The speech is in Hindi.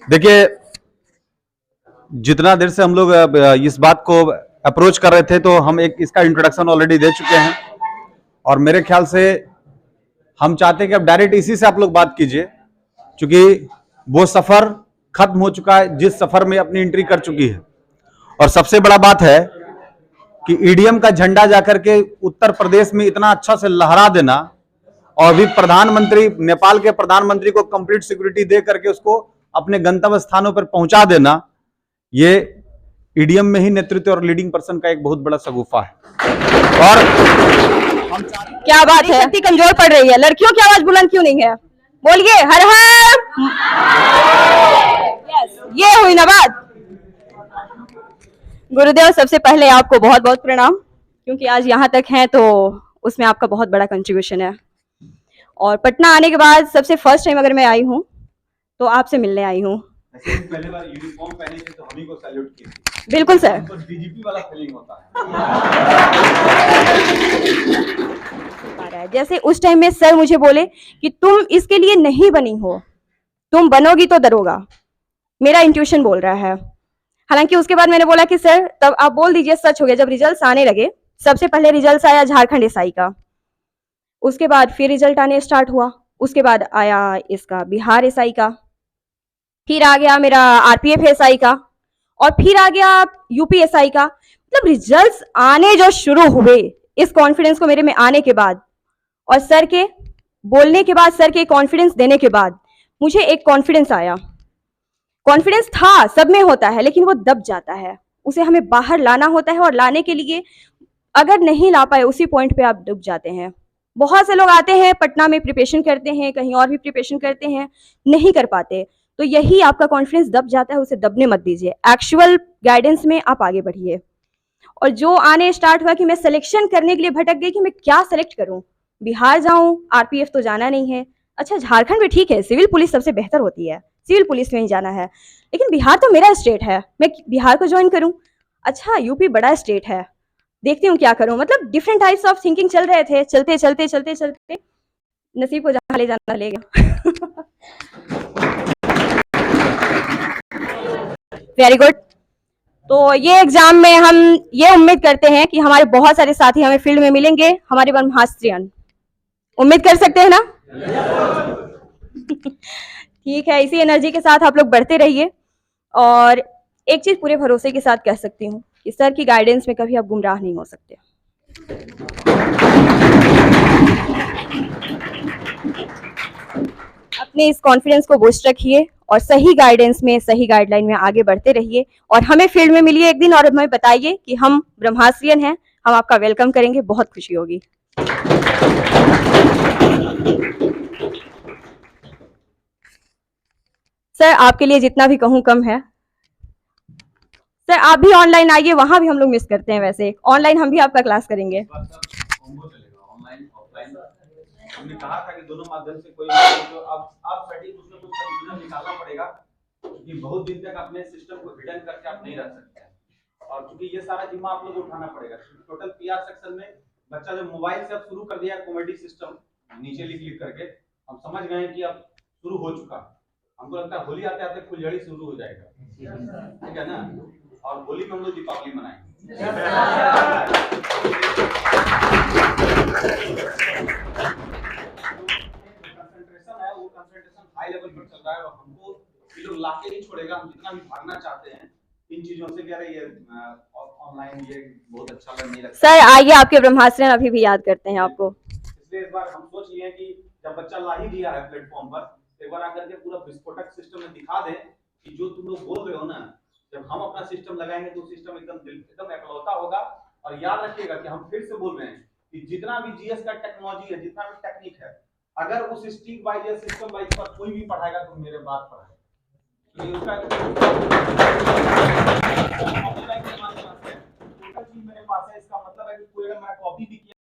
देखिए, जितना देर से हम लोग इस बात को अप्रोच कर रहे थे, तो हम एक इसका इंट्रोडक्शन ऑलरेडी दे चुके हैं और मेरे ख्याल से हम चाहते हैं कि अब डायरेक्ट इसी से आप लोग बात कीजिए, क्योंकि वो सफर खत्म हो चुका है जिस सफर में अपनी एंट्री कर चुकी है। और सबसे बड़ा बात है कि ईडीएम का झंडा जाकर के उत्तर प्रदेश में इतना अच्छा से लहरा देना और भी प्रधानमंत्री, नेपाल के प्रधानमंत्री को कंप्लीट सिक्योरिटी दे करके उसको अपने गंतव्य स्थानों पर पहुंचा देना, ये ईडीएम में ही नेतृत्व और लीडिंग पर्सन का एक बहुत बड़ा शगुफा है। और क्या बात है, शक्ति कमजोर पड़ रही है, लड़कियों की आवाज बुलंद क्यों नहीं है? बोलिए हर हर। ये हुई ना बात। गुरुदेव, सबसे पहले आपको बहुत बहुत प्रणाम, क्योंकि आज यहाँ तक हैं तो उसमें आपका बहुत बड़ा कंट्रीब्यूशन है। और पटना आने के बाद सबसे फर्स्ट टाइम अगर मैं आई हूँ तो आपसे मिलने आई हूँ। पहली बार यूनिफॉर्म पहने थे तो हम ही को सैल्यूट किया। बिल्कुल सर, डीजीपी वाला फीलिंग होता है। जैसे उस टाइम में सर मुझे बोले कि तुम इसके लिए नहीं बनी हो, तुम बनोगी तो दरोगा, मेरा इंट्यूशन बोल रहा है। हालांकि उसके बाद मैंने बोला कि सर तब आप बोल दीजिए सच हो गया। जब रिजल्ट्स आने लगे, सबसे पहले रिजल्ट्स आया झारखंड एसआई का, उसके बाद फिर रिजल्ट आने स्टार्ट हुआ, उसके बाद आया इसका बिहार एसआई का, फिर आ गया मेरा आरपीएफ एसआई का, और फिर आ गया यूपी एसआई का। मतलब रिजल्ट्स आने जो शुरू हुए, इस कॉन्फिडेंस को मेरे में आने के बाद और सर के बोलने के बाद, सर के कॉन्फिडेंस देने के बाद मुझे एक कॉन्फिडेंस आया। कॉन्फिडेंस था, सब में होता है, लेकिन वो दब जाता है, उसे हमें बाहर लाना होता है। और लाने के लिए अगर नहीं ला पाए, उसी पॉइंट पे आप डूब जाते हैं। बहुत से लोग आते हैं पटना में प्रिपरेशन करते हैं, कहीं और भी प्रिपरेशन करते हैं, नहीं कर पाते, तो यही आपका कॉन्फिडेंस दब जाता है। उसे दबने मत दीजिए, एक्चुअल गाइडेंस में आप आगे बढ़िए। और जो आने स्टार्ट हुआ कि मैं सिलेक्शन करने के लिए भटक गई कि मैं क्या सिलेक्ट करूं, बिहार जाऊं, आरपीएफ तो जाना नहीं है, अच्छा झारखंड भी ठीक है, सिविल पुलिस सबसे बेहतर होती है, सिविल पुलिस में ही जाना है, लेकिन बिहार तो मेरा स्टेट है, मैं बिहार को ज्वाइन करूं, अच्छा यूपी बड़ा स्टेट है, देखती हूँ क्या करूं। मतलब डिफरेंट टाइप्स ऑफ थिंकिंग चल रहे थे, चलते चलते चलते चलते नसीब को जहां ले जाना ले गया। Very good. तो ये एग्जाम में हम ये उम्मीद करते हैं कि हमारे बहुत सारे साथी हमें फील्ड में मिलेंगे, हमारे ब्रह्मास्त्रियन, उम्मीद कर सकते हैं ना? ठीक है, इसी एनर्जी के साथ आप लोग बढ़ते रहिए। और एक चीज पूरे भरोसे के साथ कह सकती हूँ कि सर की गाइडेंस में कभी आप गुमराह नहीं हो सकते। अपने इस कॉन्फिडेंस को बूस्ट रखिए और सही गाइडेंस में, सही गाइडलाइन में आगे बढ़ते रहिए। और हमें फील्ड में मिलिए एक दिन और हमें बताइए कि हम ब्रह्मास्त्रियन हैं, हम आपका वेलकम करेंगे, बहुत खुशी होगी। सर आपके लिए जितना भी कहूँ कम है। सर आप भी ऑनलाइन आइए, वहां भी हम लोग मिस करते हैं, वैसे ऑनलाइन हम भी आपका क्लास करेंगे। हमने कहा था कि दोनों माध्यम से कोई तो अब सटीक उसमें कुछ कंफ्यूजन निकालना पड़ेगा, क्योंकि बहुत दिन तक अपने सिस्टम को हिडन करके आप नहीं रख सकते हैं, और क्योंकि ये सारा जिम्मा आप लोग उठाना पड़ेगा। टोटल पीआर सेक्शन में बच्चा जब मोबाइल से अब शुरू कर दिया कॉमेडी सिस्टम, नीचे क्लिक करके हम समझ गए कि अब शुरू हो चुका। हमको लगता है होली आते आते फुलझड़ी शुरू हो जाएगा, ठीक है ना? और होली में हम लोग दीपावली मनाएंगे। हाई लेवल पर चल रहा है और हमको ये लोग लाके नहीं छोड़ेगा। हम जितना भी भागना चाहते हैं इन चीजों से, कह रहे ये ऑनलाइन ये बहुत अच्छा नहीं लगता। सर आइए, आपके ब्रह्मास्त्र अभी भी याद करते हैं आपको। इसलिए इस बार हम सोच लिए कि जब बच्चा ला ही दिया है प्लेटफॉर्म पर, एक बार आकर के पूरा विस्फोटक सिस्टम में दिखा दे कि जो तुम लोग बोल रहे हो ना, जब हम अपना सिस्टम लगाएंगे तो सिस्टम एकदम एकलौता होगा। और याद रखिएगा कि हम फिर से बोल रहे हैं कि जितना भी जीएस का टेक्नोलॉजी है, जितना भी टेक्निक है, अगर उस स्टिक वाइज या सिस्टम वाइज पर कोई भी पढ़ाएगा तो मेरे बात पर है, तो उसका मेरे पास है। इसका मतलब है कि कोई अगर मैं कॉपी भी किया